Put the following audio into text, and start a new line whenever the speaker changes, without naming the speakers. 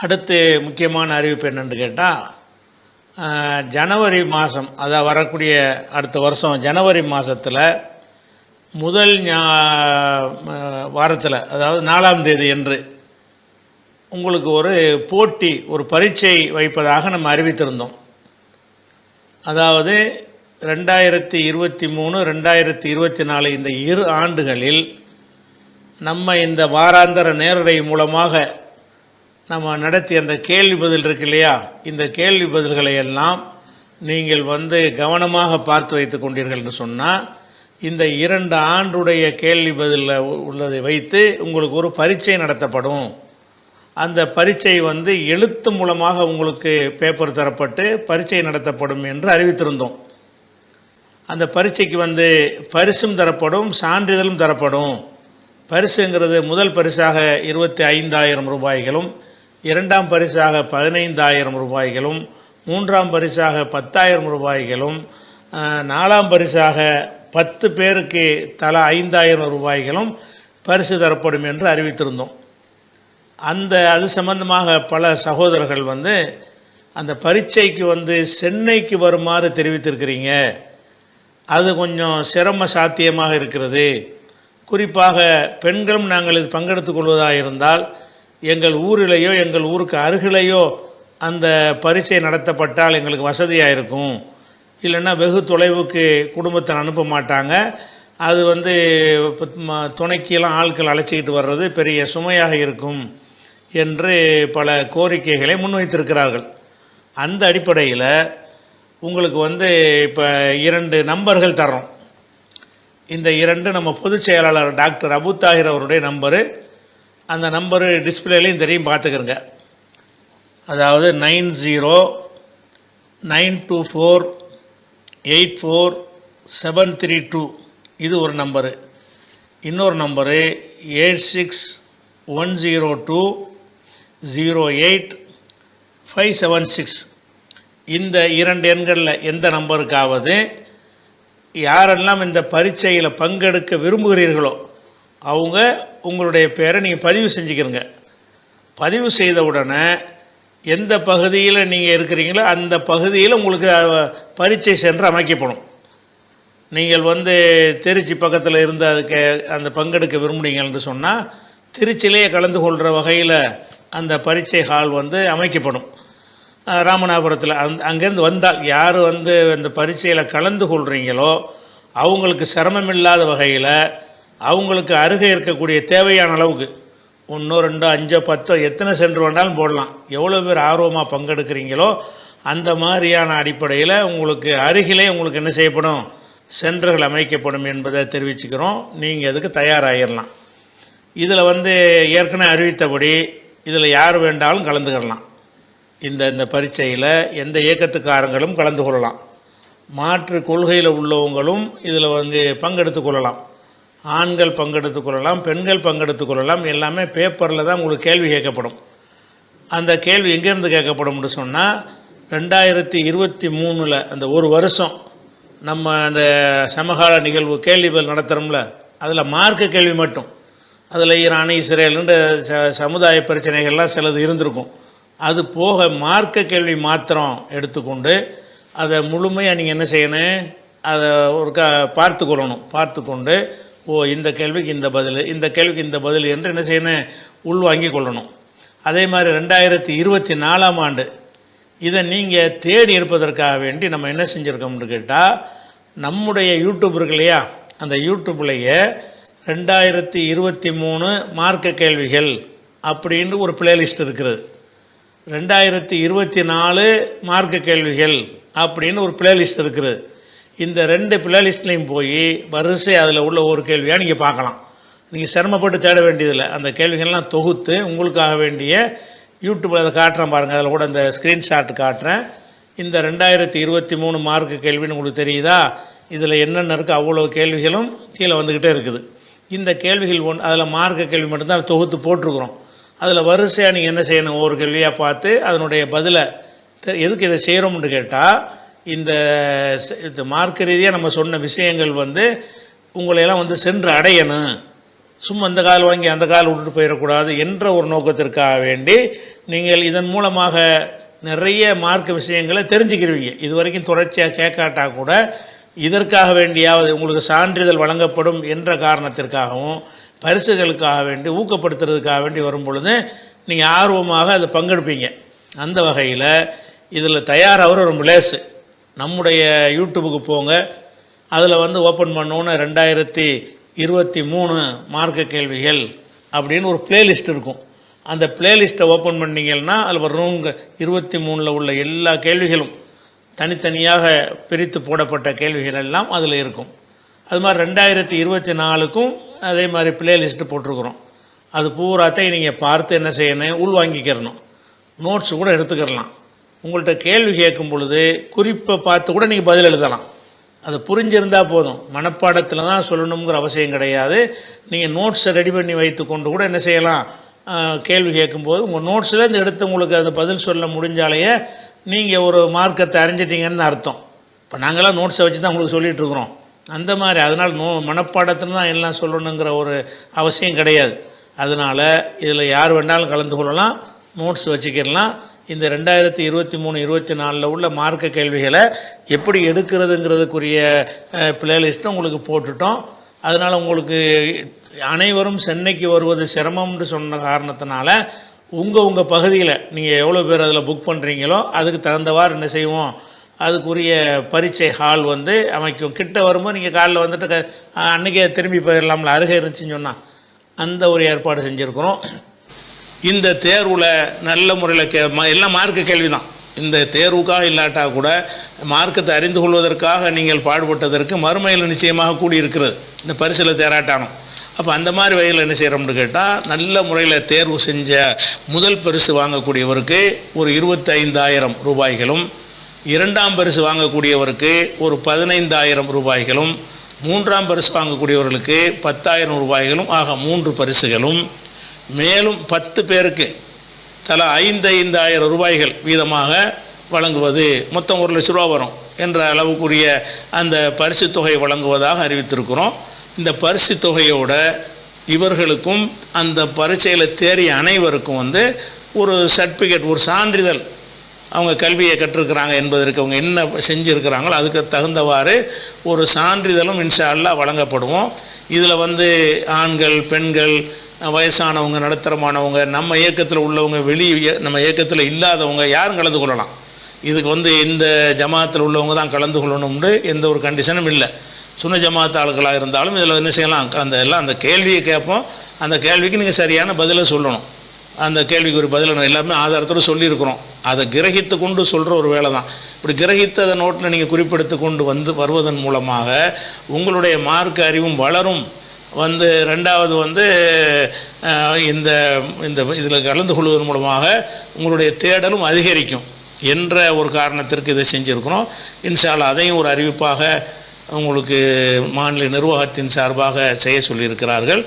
அடுத்து முக்கியமான அறிவிப்பு என்னென்னு கேட்டால், ஜனவரி மாதம், அதாவது வரக்கூடிய அடுத்த வருஷம் ஜனவரி மாதத்தில் முதல் வாரத்தில், அதாவது 4ஆம் தேதி என்று உங்களுக்கு ஒரு போட்டி, ஒரு பரீட்சை வைப்பதாக நம்ம அறிவித்திருந்தோம். அதாவது 2023 2024 இந்த 2 ஆண்டுகளில் நம்ம இந்த வாராந்திர நேரலை மூலமாக நம்ம நடத்திய அந்த கேள்வி பதில் இருக்கு இல்லையா, இந்த கேள்வி பதில்களை எல்லாம் நீங்கள் கவனமாக பார்த்து வைத்து கொண்டீர்கள் என்று சொன்னால், இந்த 2 ஆண்டுடைய கேள்வி பதிலில் உள்ளதை வைத்து உங்களுக்கு ஒரு பரீட்சை நடத்தப்படும். அந்த பரீட்சை எழுத்து மூலமாக உங்களுக்கு பேப்பர் தரப்பட்டு பரீட்சை நடத்தப்படும் என்று அறிவித்திருந்தோம். அந்த பரீட்சைக்கு பரிசும் தரப்படும், சான்றிதழும் தரப்படும். பரிசுங்கிறது முதல் பரிசாக 25,000 ரூபாய்களும், 2ஆம் பரிசாக 15,000 ரூபாய்களும், 3ஆம் பரிசாக 10,000 ரூபாய்களும், 4ஆம் பரிசாக 10 பேருக்கு தலா 5,000 ரூபாய்களும் பரிசு தரப்படும் என்று அறிவித்திருந்தோம். அது சம்பந்தமாக பல சகோதரர்கள் அந்த பரீட்சைக்கு சென்னைக்கு வருமாறு தெரிவித்திருக்கிறீங்க. அது கொஞ்சம் சிரம சாத்தியமாக இருக்கிறது. குறிப்பாக பெண்களும் நாங்கள் இது பங்கெடுத்துக் கொள்வதாக இருந்தால் எங்கள் ஊரிலேயோ எங்கள் ஊருக்கு அருகிலேயோ அந்த பரீட்சை நடத்தப்பட்டால் எங்களுக்கு வசதியாக இருக்கும். இல்லைன்னா வெகு தொலைவுக்கு குடும்பத்தை அனுப்ப மாட்டாங்க. அது துணைக்கெல்லாம் ஆட்கள் அழைச்சிக்கிட்டு வர்றது பெரிய சுமையாக இருக்கும் என்று பல கோரிக்கைகளை முன்வைத்திருக்கிறார்கள். அந்த அடிப்படையில் உங்களுக்கு இப்போ 2 நம்பர்கள் தர்றோம். இந்த 2 நம்ம பொதுச் செயலாளர் டாக்டர் அபு தாஹிர் அவருடைய நம்பரு. அந்த நம்பரு டிஸ்பிளேலையும் தெரியும், பார்த்துக்கிறங்க. அதாவது 9092484732 இது ஒரு நம்பரு. இன்னொரு நம்பரு 8610808576. இந்த 2 எண்களில் எந்த நம்பருக்காவது யாரெல்லாம் இந்த பரீட்சையில் பங்கெடுக்க விரும்புகிறீர்களோ அவங்க உங்களுடைய பேரை நீங்கள் பதிவு செஞ்சுக்கிறங்க. பதிவு செய்த உடனே எந்த பகுதியில் நீங்கள் இருக்கிறீங்களோ அந்த பகுதியில் உங்களுக்கு பரீட்சை சென்று அமைக்கப்படும். நீங்கள் திருச்சி பக்கத்தில் இருந்து அதுக்கு அந்த பங்கெடுக்க விரும்புனீங்கன்னு சொன்னால் திருச்சியிலேயே கலந்து கொள்கிற வகையில் அந்த பரீட்சை ஹால் அமைக்கப்படும். ராமநாதபுரத்தில் அங்கேருந்து வந்தால் யார் அந்த பரீட்சையில் கலந்து கொள்கிறீங்களோ அவங்களுக்கு சிரமம் இல்லாத வகையில் அவங்களுக்கு அருகே இருக்கக்கூடிய தேவையான அளவுக்கு 1 2 5 10 எத்தனை சென்டர் வேண்டாலும் போடலாம். எவ்வளோ பேர் ஆர்வமாக பங்கெடுக்கிறீங்களோ அந்த மாதிரியான அடிப்படையில் உங்களுக்கு அருகிலே உங்களுக்கு என்ன செய்யப்படும், சென்டர்கள் அமைக்கப்படும் என்பதை தெரிவிச்சுக்கிறோம். நீங்கள் அதுக்கு தயாராகிடலாம். இதில் ஏற்கனவே அறிவித்தபடி இதில் யார் வேண்டாலும் கலந்துக்கிடலாம். இந்த பரீட்சையில் எந்த இயக்கத்துக்காரங்களும் கலந்து கொள்ளலாம். மாற்று கொள்கையில் உள்ளவங்களும் இதில் பங்கெடுத்து கொள்ளலாம். ஆண்கள் பங்கெடுத்து கொள்ளலாம், பெண்கள் பங்கெடுத்து கொள்ளலாம். எல்லாமே பேப்பரில் தான் உங்களுக்கு கேள்வி கேட்கப்படும். அந்த கேள்வி எங்கேருந்து கேட்கப்படும்னு சொன்னால் 2023 அந்த ஒரு வருஷம் நம்ம அந்த சமகால நிகழ்வு கேள்வி பதில் நடத்துகிறோம்ல, அதில் மார்க்க கேள்வி மட்டும். அதில் ஈரான் இஸ்ரேலுன்ற சமுதாய பிரச்சனைகள்லாம் சிலது இருந்திருக்கும். அது போக மார்க்க கேள்வி மாத்திரம் எடுத்துக்கொண்டு அதை முழுமையாக நீங்கள் என்ன செய்யணும், அதை ஒரு பார்த்து கொள்ளணும். பார்த்து கொண்டு இந்த கேள்விக்கு இந்த பதில், இந்த கேள்விக்கு இந்த பதில் என்று என்ன செய்யணும், உள்வாங்கி கொள்ளணும். அதே மாதிரி 2024ஆம் ஆண்டு இதை நீங்கள் தேடி இருப்பதற்காக வேண்டி நம்ம என்ன செஞ்சுருக்கோம்னு கேட்டால், நம்முடைய யூடியூப் இருக்கு இல்லையா, அந்த யூடியூப்லேயே 2023 மார்க்க கேள்விகள் அப்படின்னு ஒரு பிளேலிஸ்ட் இருக்கிறது. 2024 மார்க்க கேள்விகள் அப்படின்னு ஒரு பிளேலிஸ்ட் இருக்கிறது. இந்த 2 பிளேலிஸ்ட்லையும் போய் வரிசை அதில் உள்ள ஒரு கேள்வியாக நீங்கள் பார்க்கலாம். நீங்கள் சிரமப்பட்டு தேட வேண்டியதில்லை. அந்த கேள்விகள்லாம் தொகுத்து உங்களுக்காக வேண்டிய யூடியூப்பில் அதை காட்டுறேன் பாருங்கள். அதில் கூட அந்த ஸ்க்ரீன்ஷாட் காட்டுறேன். இந்த 2023 மார்க்கு கேள்வின்னு உங்களுக்கு தெரியுதா, இதில் என்னென்ன இருக்குது அவ்வளோ கேள்விகளும் கீழே வந்துக்கிட்டே இருக்குது. இந்த கேள்விகள் அதில் மார்க்க கேள்வி மட்டும்தான் தொகுத்து போட்டிருக்கிறோம். அதில் வரிசையாக நீங்கள் என்ன செய்யணும், ஒவ்வொரு கேள்வியாக பார்த்து அதனுடைய பதிலை எதுக்கு இதை செய்கிறோம்னு கேட்டால், இந்த மார்க்க ரீதியாக நம்ம சொன்ன விஷயங்கள் உங்களையெல்லாம் சென்று அடையணும். சும்மா அந்த கால் வாங்கி அந்த கால் விட்டுட்டு போயிடக்கூடாது என்ற ஒரு நோக்கத்திற்காக வேண்டி நீங்கள் இதன் மூலமாக நிறைய மார்க்க விஷயங்களை தெரிஞ்சுக்கிருவீங்க. இது வரைக்கும் தொடர்ச்சியாக கேட்காட்டா கூட இதற்காக வேண்டியாவது உங்களுக்கு சான்றிதழ் வழங்கப்படும் என்ற காரணத்திற்காகவும் பரிசுகளுக்காக வேண்டி ஊக்கப்படுத்துறதுக்காக வேண்டி வரும் பொழுது நீங்கள் ஆர்வமாக அதை பங்கெடுப்பீங்க. அந்த வகையில் இதில் தயாராகிற ஒரு லேஸு நம்முடைய யூடியூபுக்கு போங்க. அதில் வந்து ஓப்பன் பண்ணோன்னு 2023 மார்க்க கேள்விகள் அப்படின்னு ஒரு பிளேலிஸ்ட் இருக்கும். அந்த பிளேலிஸ்ட்டை ஓப்பன் பண்ணிங்கன்னா அதில் வரும் 23 உள்ள எல்லா கேள்விகளும் தனித்தனியாக பிரித்து போடப்பட்ட கேள்விகள் எல்லாம் அதில் இருக்கும். அது மாதிரி 2024க்கும் அதே மாதிரி பிளேலிஸ்ட்டு போட்டிருக்கிறோம். அது பூராத்தையும் நீங்கள் பார்த்து என்ன செய்யணும், உள்வாங்கிக்கிறணும். நோட்ஸ் கூட எடுத்துக்கிடலாம். உங்கள்கிட்ட கேள்வி கேட்கும் பொழுது குறிப்பை பார்த்து கூட நீங்கள் பதில் எழுதலாம். அது புரிஞ்சிருந்தால் போதும். மனப்பாடத்தில் தான் சொல்லணுங்கிற அவசியம் கிடையாது. நீங்கள் நோட்ஸை ரெடி பண்ணி வைத்து கொண்டு கூட என்ன செய்யலாம், கேள்வி கேட்கும்போது உங்கள் நோட்ஸ்லேருந்து எடுத்து உங்களுக்கு அது பதில் சொல்ல முடிஞ்சாலேயே நீங்கள் ஒரு மார்க்கத்தை அறிஞ்சிட்டிங்கன்னு அர்த்தம். இப்போ நாங்களாம் நோட்ஸை வச்சு தான் உங்களுக்கு சொல்லிகிட்ருக்குறோம். அந்த மாதிரி அதனால் மனப்பாடத்தில் தான் எல்லாம் சொல்லணுங்கிற ஒரு அவசியம் கிடையாது. அதனால் இதில் யார் வேணாலும் கலந்து கொள்ளலாம், நோட்ஸ் வச்சுக்கிடலாம். இந்த 2023-24 உள்ள மார்க்க கேள்விகளை எப்படி எடுக்கிறதுங்கிறதுக்குரிய பிளேலிஸ்ட்டும் உங்களுக்கு போட்டுட்டோம். அதனால் உங்களுக்கு அனைவரும் சென்னைக்கு வருவது சிரமம்னு சொன்ன காரணத்தினால உங்கள் பகுதியில் நீங்கள் எவ்வளோ பேர் அதில் புக் பண்ணுறீங்களோ அதுக்கு தகுந்தவாறு என்ன செய்வோம், அதுக்குரிய பரீட்சை ஹால் வந்து அமைக்கும். கிட்ட வரும்போது நீங்கள் காலையில் வந்துட்டு அன்றைக்கே திரும்பி போயிடலாம்ல, அருகே இருந்துச்சுன்னு சொன்னால் அந்த ஒரு ஏற்பாடு செஞ்சுருக்குறோம். இந்த தேர்வில் நல்ல முறையில் எல்லாம் மார்க்க கேள்வி தான். இந்த தேர்வுக்காக இல்லாட்டா கூட மார்க்கத்தை அறிந்து கொள்வதற்காக நீங்கள் பாடுபட்டதற்கு மறுமையில் நிச்சயமாக கூடியிருக்கிறது இந்த பரிசில் தேராட்டானோ. அப்போ அந்த மாதிரி வகையில் என்ன செய்கிறோம்னு கேட்டால், நல்ல முறையில் தேர்வு செஞ்ச முதல் பரிசு வாங்கக்கூடியவருக்கு ஒரு 25,000 ரூபாய்களும், இரண்டாம் பரிசு வாங்கக்கூடியவருக்கு ஒரு 15,000 ரூபாய்களும், மூன்றாம் பரிசு வாங்கக்கூடியவர்களுக்கு 10,000 ரூபாய்களும் ஆக 3 பரிசுகளும், மேலும் 10 பேருக்கு தலா 5,000 ரூபாய்கள் வீதமாக வழங்குவது மொத்தம் 1 லட்ச ரூபா வரும் என்ற அளவுக்குரிய அந்த பரிசு தொகை வழங்குவதாக அறிவித்திருக்கிறோம். இந்த பரிசு தொகையோட இவர்களுக்கும் அந்த பரீட்சையில் தேறிய அனைவருக்கும் வந்து ஒரு சர்டிஃபிகேட், ஒரு சான்றிதழ், அவங்க கல்வியை கற்றிருக்கிறாங்க என்பதற்கு அவங்க என்ன செஞ்சுருக்கிறாங்களோ அதுக்கு தகுந்தவாறு ஒரு சான்றிதழும் இன்ஷா அல்லாஹ் வழங்கப்படுவோம். இதில் வந்து ஆண்கள், பெண்கள், வயசானவங்க, நடுத்தரமானவங்க, நம்ம இயக்கத்தில் உள்ளவங்க, நம்ம இயக்கத்தில் இல்லாதவங்க யாரும் கலந்து கொள்ளலாம். இதுக்கு வந்து இந்த ஜமாத்தில் உள்ளவங்க தான் கலந்து கொள்ளணும்னு எந்த ஒரு கண்டிஷனும் இல்லை. சுன்ன ஜமாத் ஆளுகளாக இருந்தாலும் இதில் என்ன செய்யலாம், அந்த கேள்வியை கேட்போம். அந்த கேள்விக்கு நீங்கள் சரியான பதிலை சொல்லணும். அந்த கேள்விக்கு ஒரு பதிலை எல்லாமே ஆதாரத்தோடு சொல்லியிருக்கிறோம். அதை கிரகித்து கொண்டு சொல்கிற ஒரு வேலை தான். இப்படி கிரகித்ததை நோட்டில் நீங்கள் குறிப்பெடுத்து கொண்டு வருவதன் மூலமாக உங்களுடைய மார்க்க அறிவும் வளரும். ரெண்டாவது இந்த இதில் கலந்து கொள்வதன் மூலமாக உங்களுடைய தேடலும் அதிகரிக்கும் என்ற ஒரு காரணத்திற்கு இதை செஞ்சுருக்கிறோம். இன்ஷா அல்லாஹ் அதையும் ஒரு அறிவிப்பாக உங்களுக்கு மாநில நிர்வாகத்தின் சார்பாக செய்ய சொல்லியிருக்கிறார்கள்.